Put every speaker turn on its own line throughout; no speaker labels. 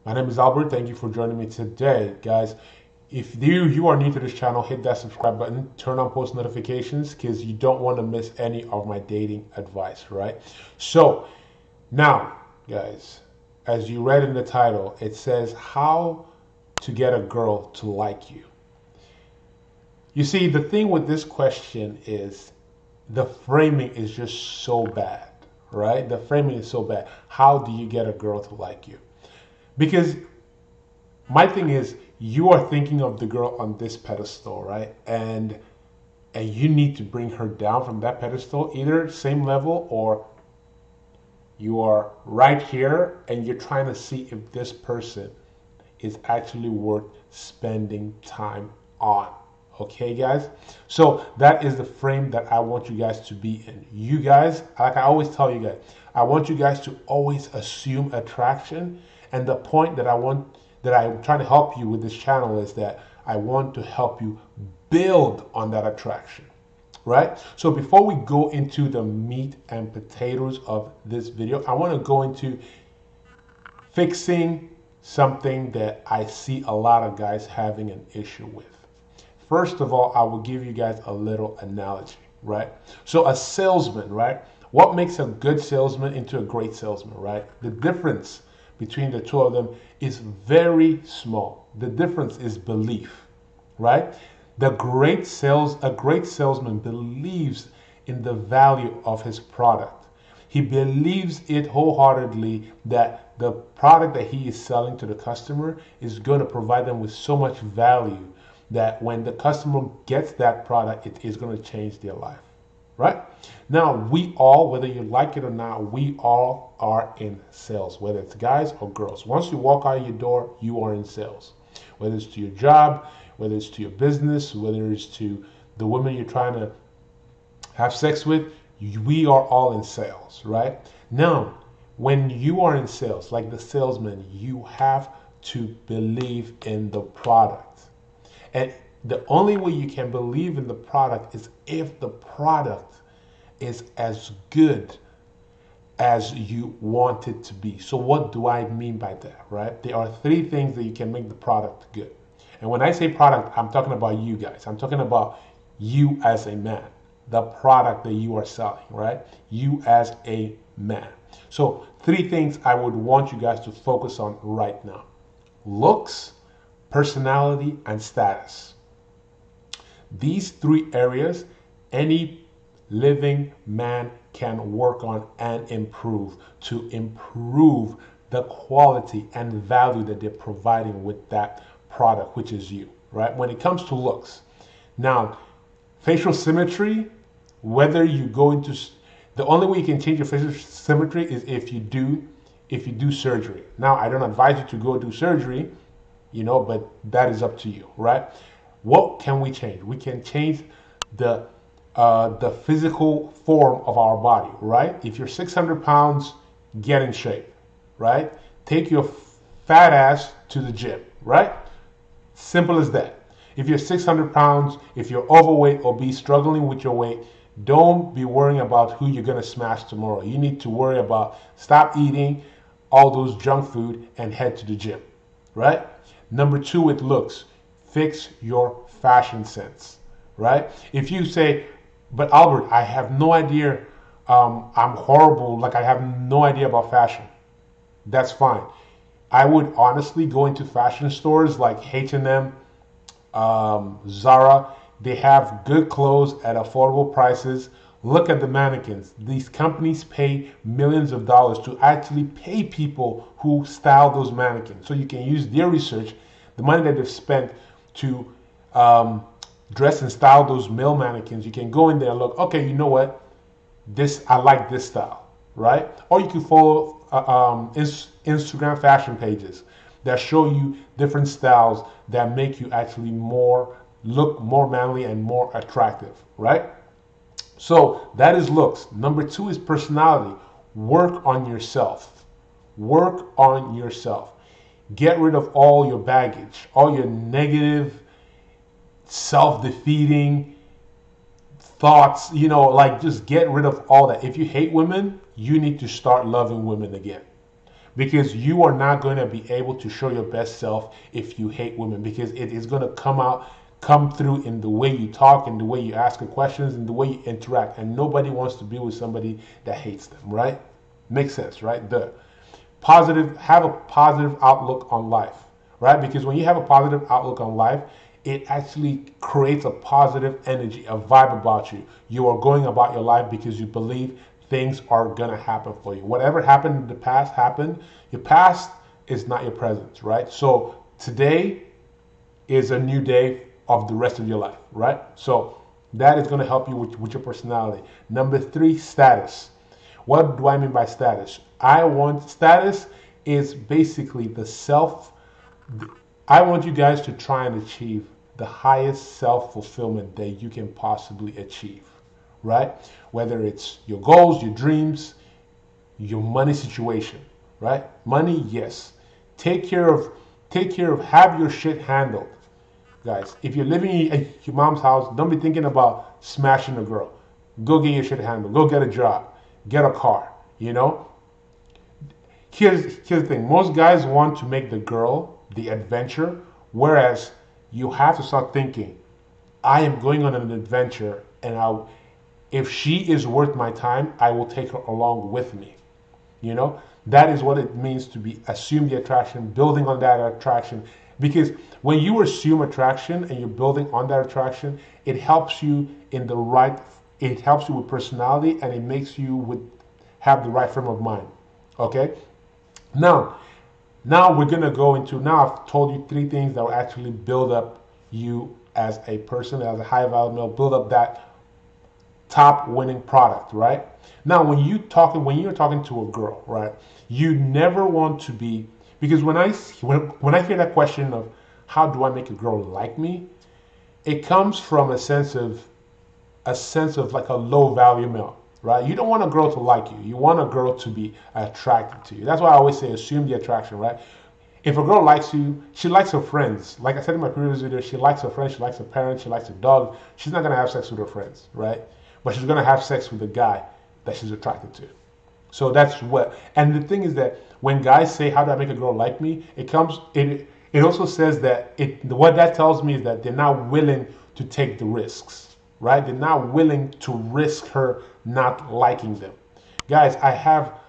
My name is Albert. Thank you for joining me today, guys. If you are new to this channel, hit that subscribe button, turn on post notifications because you don't want to miss any of my dating advice, right? So now, guys, as you read in the title, it says how to get a girl to like you. You see, the thing with this question is the framing is just so bad, right? The framing is so bad. How do you get a girl to like you? Because my thing is, you are thinking of the girl on this pedestal, right? And you need to bring her down from that pedestal, either same level or you are right here and you're trying to see if this person is actually worth spending time on. Okay, guys? So that is the frame that I want you guys to be in. You guys, like I always tell you guys, I want you guys to always assume attraction. And the point that I'm trying to help you with this channel is that I want to help you build on that attraction, right? So before we go into the meat and potatoes of this video, I want to go into fixing something that I see a lot of guys having an issue with. First of all, I will give you guys a little analogy, right? So a salesman, right? What makes a good salesman into a great salesman, right? The difference between the two of them is very small. The difference is belief, right? A great salesman believes in the value of his product. He believes it wholeheartedly that the product that he is selling to the customer is going to provide them with so much value that when the customer gets that product, it is going to change their life, right? Now, we all, whether you like it or not, we all are in sales, whether it's guys or girls. Once you walk out of your door, you are in sales, whether it's to your job, whether it's to your business, whether it's to the women you're trying to have sex with, we are all in sales, right? Now, when you are in sales, like the salesman, you have to believe in the product. And the only way you can believe in the product is if the product is as good as you want it to be. So what do I mean by that, right? There are three things that you can make the product good. And when I say product, I'm talking about you guys. I'm talking about you as a man, the product that you are selling, right? You as a man. So three things I would want you guys to focus on right now: looks, personality, and status. These three areas, any living man can work on and improve to improve the quality and value that they're providing with that product, which is you, right? When it comes to looks. Now, facial symmetry, whether you go into, the only way you can change your facial symmetry is if you do surgery. Now, I don't advise you to go do surgery, but that is up to you, right? What can we change? We can change the physical form of our body, right? If you're 600 pounds, get in shape, right? Take your fat ass to the gym, right? Simple as that. If you're 600 pounds, if you're overweight, obese, struggling with your weight, don't be worrying about who you're going to smash tomorrow. You need to worry about stop eating all those junk food and head to the gym, right? Number two, with looks, fix your fashion sense, right? If you say, but Albert, I have no idea, I'm horrible, like I have no idea about fashion, that's fine. I would honestly go into fashion stores like H&M, Zara. They have good clothes at affordable prices. Look at the mannequins. These companies pay millions of dollars to actually pay people who style those mannequins. So you can use their research, the money that they've spent to dress and style those male mannequins. You can go in there and look, okay, you know what? I like this style, right? Or you can follow Instagram fashion pages that show you different styles that make you actually look more manly and more attractive, right? So that is looks. Number two is personality. Work on yourself. Work on yourself. Get rid of all your baggage, all your negative, self-defeating thoughts, like just get rid of all that. If you hate women, you need to start loving women again. because you are not going to be able to show your best self if you hate women, because it is going to come through in the way you talk, in the way you ask her questions, in the way you interact. And nobody wants to be with somebody that hates them, right? Makes sense, right? Have a positive outlook on life, right? Because when you have a positive outlook on life, it actually creates a positive energy, a vibe about you. You are going about your life because you believe things are going to happen for you. Whatever happened in the past happened. Your past is not your present, right? So today is a new day of the rest of your life, right? So that is going to help you with your personality. Number 3, status. What do I mean by status? Status is basically I want you guys to try and achieve the highest self-fulfillment that you can possibly achieve, right? Whether it's your goals, your dreams, your money situation, right? Money, yes. Take care of, have your shit handled, guys. If you're living at your mom's house, don't be thinking about smashing a girl. Go get your shit handled. Go get a job. Get a car, you know? Here's the thing. Most guys want to make the girl the adventure, whereas you have to start thinking, I am going on an adventure, and if she is worth my time, I will take her along with me. You know, that is what it means to assume the attraction, building on that attraction. Because when you assume attraction and you're building on that attraction, it helps you it helps you with personality, and it makes you have the right frame of mind. Okay? Now we're going to go into, now I've told you 3 things that will actually build up you as a person, as a high value male, build up that top winning product, right? Now, when you're talking to a girl, right, you never want to be, because when I hear that question of how do I make a girl like me, it comes from a sense of like a low value male, right? You don't want a girl to like you. You want a girl to be attracted to you. That's why I always say assume the attraction, right? If a girl likes you, she likes her friends. Like I said in my previous video, she likes her friends, she likes her parents, she likes her dog. She's not going to have sex with her friends, right? But she's going to have sex with the guy that she's attracted to. So that's and the thing is that when guys say, how do I make a girl like me? It also says that what that tells me is that they're not willing to take the risks, right? They're not willing to risk her not liking them. Guys, I have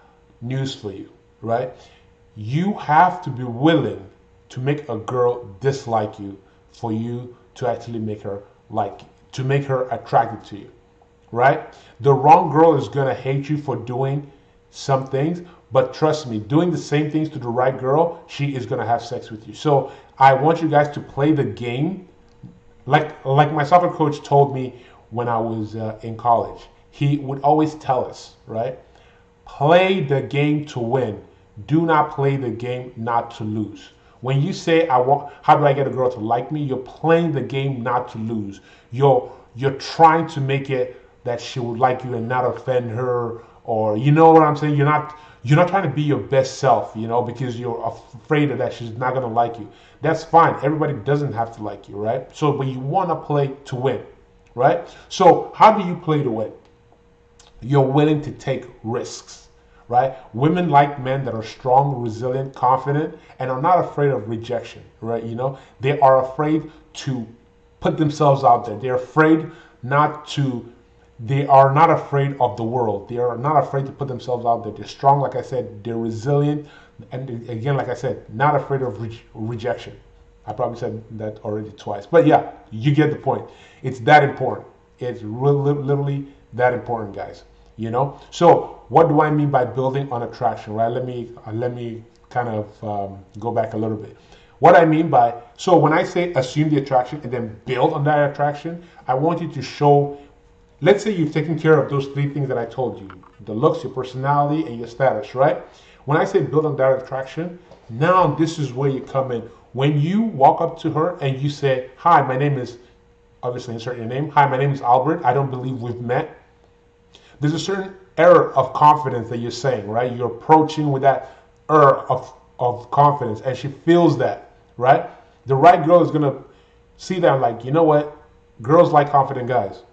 news for you, right? You have to be willing to make a girl dislike you for you to actually make her to make her attracted to you, right? The wrong girl is going to hate you for doing some things, but trust me, doing the same things to the right girl, she is going to have sex with you. So I want you guys to play the game like my soccer coach told me when I was in college. He would always tell us, right? Play the game to win. Do not play the game not to lose. When you say, how do I get a girl to like me? You're playing the game not to lose. You're trying to make it that she would like you and not offend her, or you know what I'm saying? You're not trying to be your best self, you know, because you're afraid that she's not going to like you. That's fine. Everybody doesn't have to like you, right? So, but you want to play to win, right? So how do you play to win? You're willing to take risks, right? Women like men that are strong, resilient, confident, and are not afraid of rejection, right? You know, they are afraid to put themselves out there. They are not afraid of the world. They are not afraid to put themselves out there. They're strong, like I said. They're resilient. And again, like I said, not afraid of rejection. I probably said that already twice. But yeah, you get the point. It's that important. It's literally that important, guys. You know? So what do I mean by building on attraction, right? Let me kind of go back a little bit. What I mean by, so when I say assume the attraction and then build on that attraction, I want you to show, let's say you've taken care of those 3 things that I told you, the looks, your personality, and your status, right? When I say build on that attraction, now this is where you come in. When you walk up to her and you say, hi, my name is, obviously insert your name, hi, my name is Albert, I don't believe we've met. There's a certain air of confidence that you're saying, right? You're approaching with that air of confidence, and she feels that, right? The right girl is going to see that like, you know what? Girls like confident guys.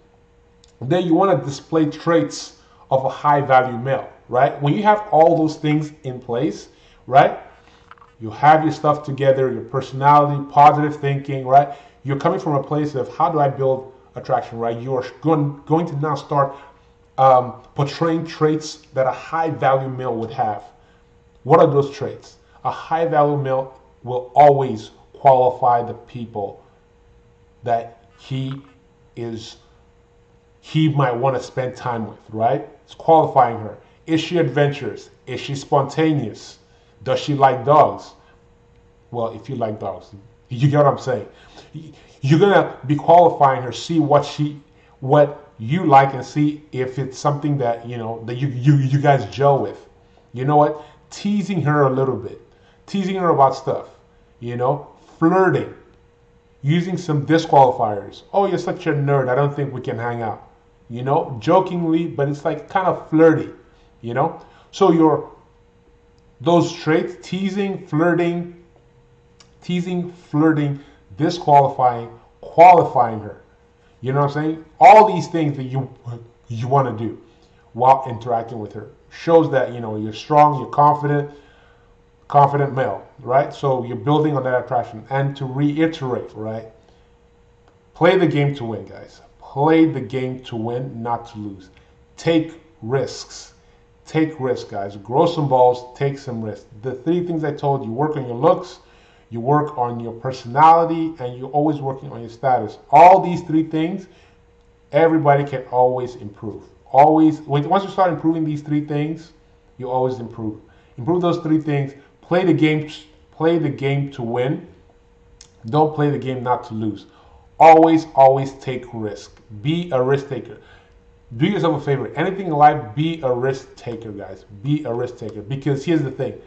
Then you want to display traits of a high value male, right? When you have all those things in place, right? You have your stuff together, your personality, positive thinking, right? You're coming from a place of how do I build attraction, right? You are going to now start portraying traits that a high value male would have. What are those traits? A high value male will always qualify the people that he might want to spend time with, right? It's qualifying her. Is she adventurous? Is she spontaneous? Does she like dogs? Well, if you like dogs, you get what I'm saying. You're gonna be qualifying her, see what you like, and see if it's something that that you guys gel with. You know what? Teasing her a little bit, teasing her about stuff. Flirting, using some disqualifiers. Oh, you're such a nerd. I don't think we can hang out. Jokingly, but it's like kind of flirty. So those traits: teasing, flirting, disqualifying, qualifying her. You know what I'm saying? All these things that you want to do while interacting with her shows that you're strong, you're confident male, right? So you're building on that attraction. And to reiterate, right? Play the game to win, guys. Play the game to win, not to lose. Take risks. Take risks, guys. Grow some balls, take some risks. The 3 things I told you: work on your looks, you work on your personality, and you're always working on your status. All these 3 things, everybody can always improve. Once you start improving these 3 things, you always improve. Improve those 3 things. Play the game to win. Don't play the game not to lose. Always take risk. Be a risk taker. Do yourself a favor. Anything in life, be a risk taker, guys. Be a risk taker. Because here's the thing: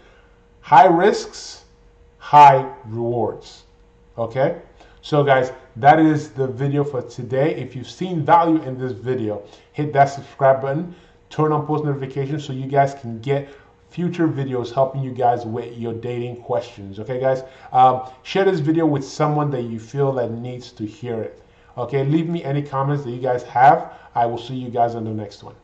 high risks, high rewards. Okay? So guys, that is the video for today. If you've seen value in this video, hit that subscribe button, turn on post notifications so you guys can get future videos helping you guys with your dating questions. Okay, guys? Share this video with someone that you feel that needs to hear it. Okay, leave me any comments that you guys have. I will see you guys on the next one.